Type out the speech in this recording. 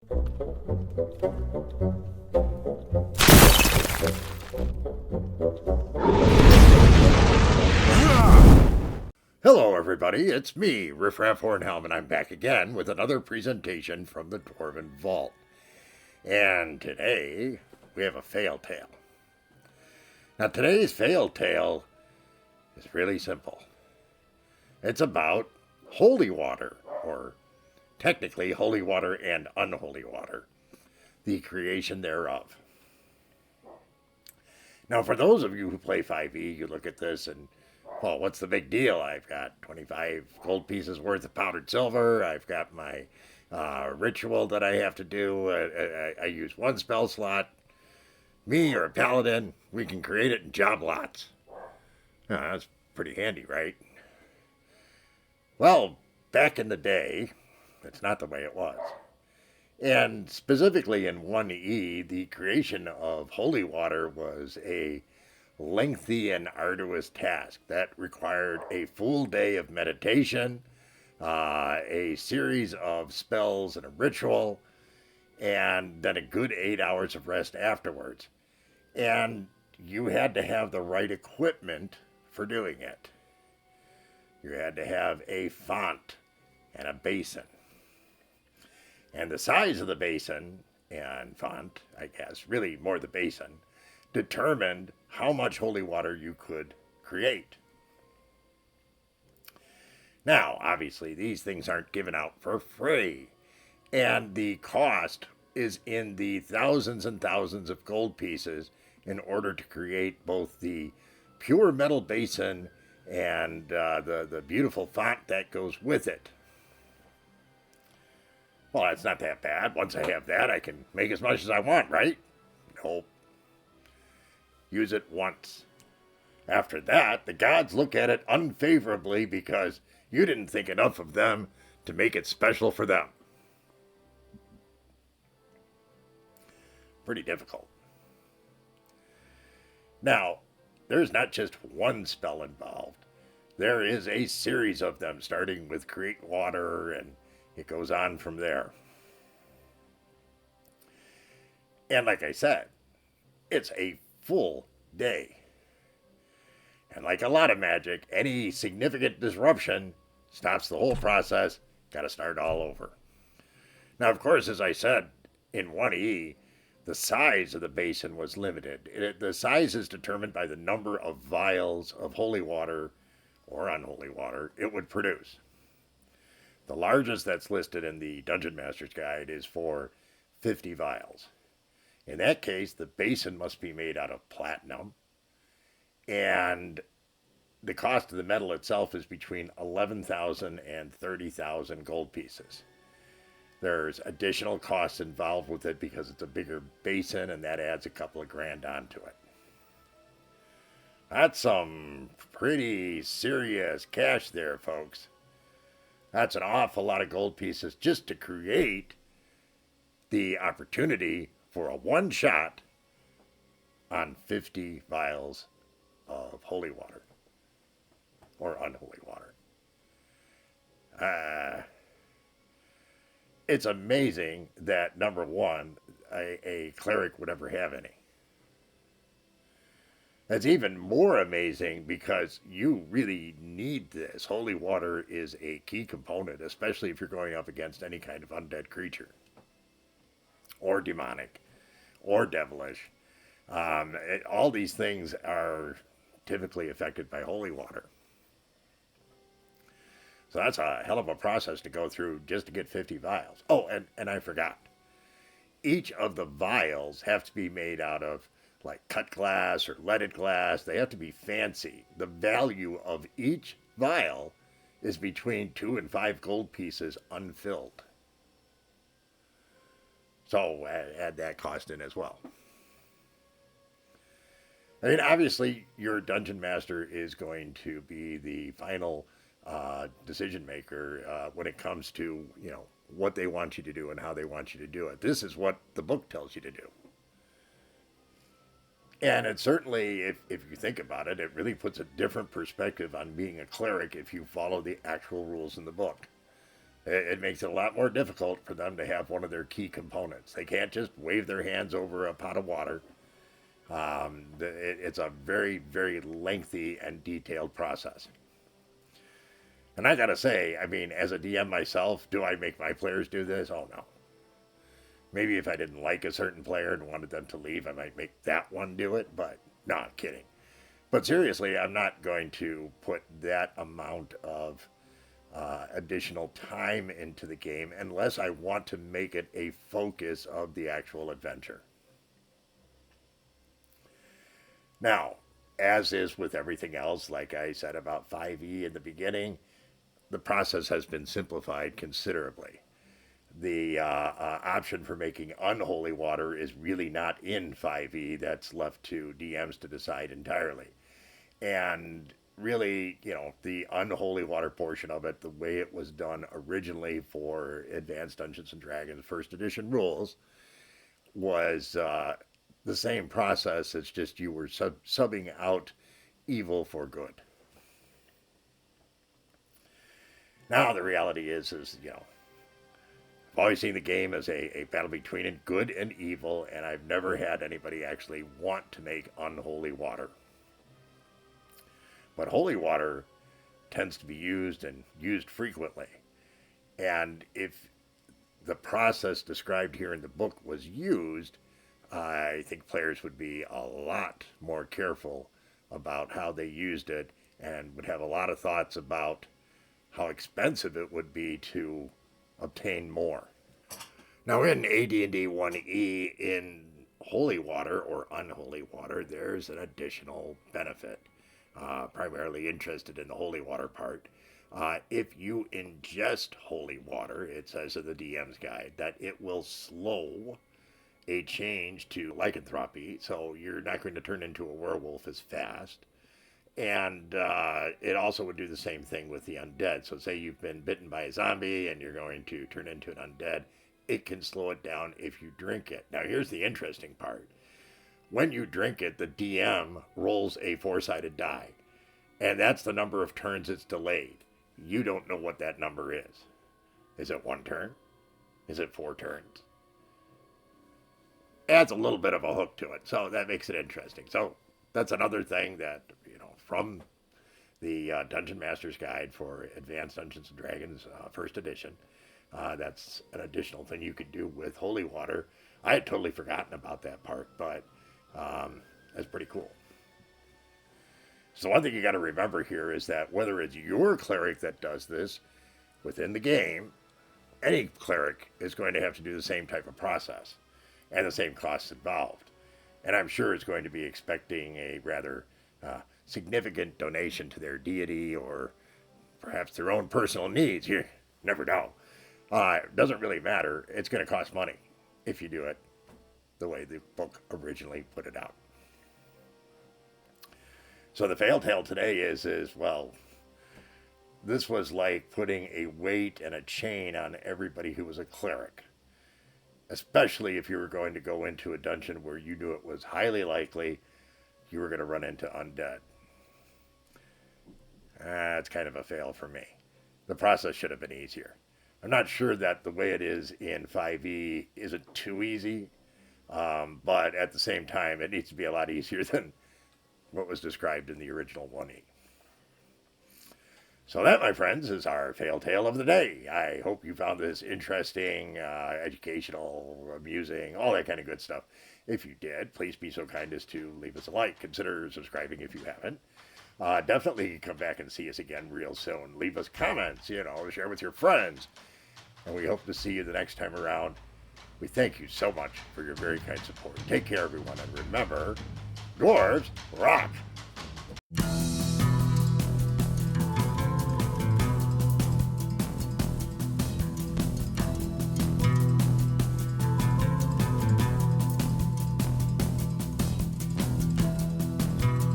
Hello everybody, it's me, Riffraff Hornhelm, and I'm back again with another presentation from the Dwarven Vault. And today, we have a fail tale. Now today's fail tale is really simple. It's about holy water, or technically holy water and unholy water, the creation thereof. Now for those of you who play 5e, you look at this and, well, what's the big deal? I've got 25 gold pieces worth of powdered silver. I've got my ritual that I have to do. I use one spell slot. Me or a paladin, we can create it in job lots. That's pretty handy, right? Well, back in the day, that's not the way it was. And specifically in 1E, the creation of holy water was a lengthy and arduous task that required a full day of meditation, a series of spells and a ritual, and then a good 8 hours of rest afterwards. And you had to have the right equipment for doing it. You had to have a font and a basin. And the size of the basin and font, I guess, really more the basin, determined how much holy water you could create. Now, obviously, these things aren't given out for free, and the cost is in the thousands and thousands of gold pieces in order to create both the pure metal basin and the beautiful font that goes with it. Well, that's not that bad. Once I have that, I can make as much as I want, right? Nope. Use it once. After that, the gods look at it unfavorably because you didn't think enough of them to make it special for them. Pretty difficult. Now, there's not just one spell involved. There is a series of them, starting with create water, and it goes on from there. And like I said, it's a full day. And like a lot of magic, any significant disruption stops the whole process. Got to start all over. Now, of course, as I said, in 1E, the size of the basin was limited. The size is determined by the number of vials of holy water or unholy water it would produce. The largest that's listed in the Dungeon Master's Guide is for 50 vials. In that case, the basin must be made out of platinum, and the cost of the metal itself is between 11,000 and 30,000 gold pieces. There's additional costs involved with it because it's a bigger basin, and that adds a couple of grand onto it. That's some pretty serious cash there, folks. That's an awful lot of gold pieces just to create the opportunity for a one shot on 50 vials of holy water or unholy water. It's amazing that, number one, a cleric would ever have any. That's even more amazing because you really need this. Holy water is a key component, especially if you're going up against any kind of undead creature, or demonic, or devilish. All these things are typically affected by holy water. So that's a hell of a process to go through just to get 50 vials. Oh, and I forgot. Each of the vials have to be made out of like cut glass or leaded glass. They have to be fancy. The value of each vial is between 2 and 5 gold pieces unfilled. So add that cost in as well. I mean, obviously, your dungeon master is going to be the final decision maker when it comes to, what they want you to do and how they want you to do it. This is what the book tells you to do. And it certainly, if you think about it, it really puts a different perspective on being a cleric if you follow the actual rules in the book. It makes it a lot more difficult for them to have one of their key components. They can't just wave their hands over a pot of water. It's a very, very lengthy and detailed process. And I gotta say, I mean, as a DM myself, do I make my players do this? Oh no. Maybe if I didn't like a certain player and wanted them to leave, I might make that one do it, but no, I'm kidding. But seriously, I'm not going to put that amount of additional time into the game unless I want to make it a focus of the actual adventure. Now, as is with everything else, like I said about 5e in the beginning, the process has been simplified considerably. The option for making unholy water is really not in 5e. That's left to DMs to decide entirely. And really, the unholy water portion of it, the way it was done originally for Advanced Dungeons and Dragons First Edition rules, was the same process. It's just you were subbing out evil for good. Now the reality is I've always seen the game as a battle between good and evil, and I've never had anybody actually want to make unholy water. But holy water tends to be used and used frequently. And if the process described here in the book was used, I think players would be a lot more careful about how they used it and would have a lot of thoughts about how expensive it would be to obtain more. Now in AD&D 1E, in holy water or unholy water, there's an additional benefit. Primarily interested in the holy water part. If you ingest holy water, it says in the DM's guide that it will slow a change to lycanthropy, so you're not going to turn into a werewolf as fast. And it also would do the same thing with the undead. So say you've been bitten by a zombie and you're going to turn into an undead, it can slow it down if you drink it. Now here's the interesting part. When you drink it, the DM rolls a 4-sided die. And that's the number of turns it's delayed. You don't know what that number is. Is it 1 turn? Is it 4 turns? Adds a little bit of a hook to it. So that makes it interesting. So that's another thing that, from the Dungeon Master's Guide for Advanced Dungeons & Dragons First Edition, that's an additional thing you could do with holy water. I had totally forgotten about that part, but that's pretty cool. So one thing you got to remember here is that whether it's your cleric that does this within the game, any cleric is going to have to do the same type of process and the same costs involved. And I'm sure it's going to be expecting a rather significant donation to their deity or perhaps their own personal needs. You never know. It doesn't really matter. It's going to cost money if you do it the way the book originally put it out. So the fail tale today is well, this was like putting a weight and a chain on everybody who was a cleric, especially if you were going to go into a dungeon where you knew it was highly likely you were going to run into undead. That's kind of a fail for me. The process should have been easier. I'm not sure that the way it is in 5e isn't too easy, but at the same time, it needs to be a lot easier than what was described in the original 1e. So that, my friends, is our fail tale of the day. I hope you found this interesting, educational, amusing, all that kind of good stuff. If you did, please be so kind as to leave us a like. Consider subscribing if you haven't. Definitely come back and see us again real soon. Leave us comments, share with your friends. And we hope to see you the next time around. We thank you so much for your very kind support. Take care, everyone, and remember, dwarves rock!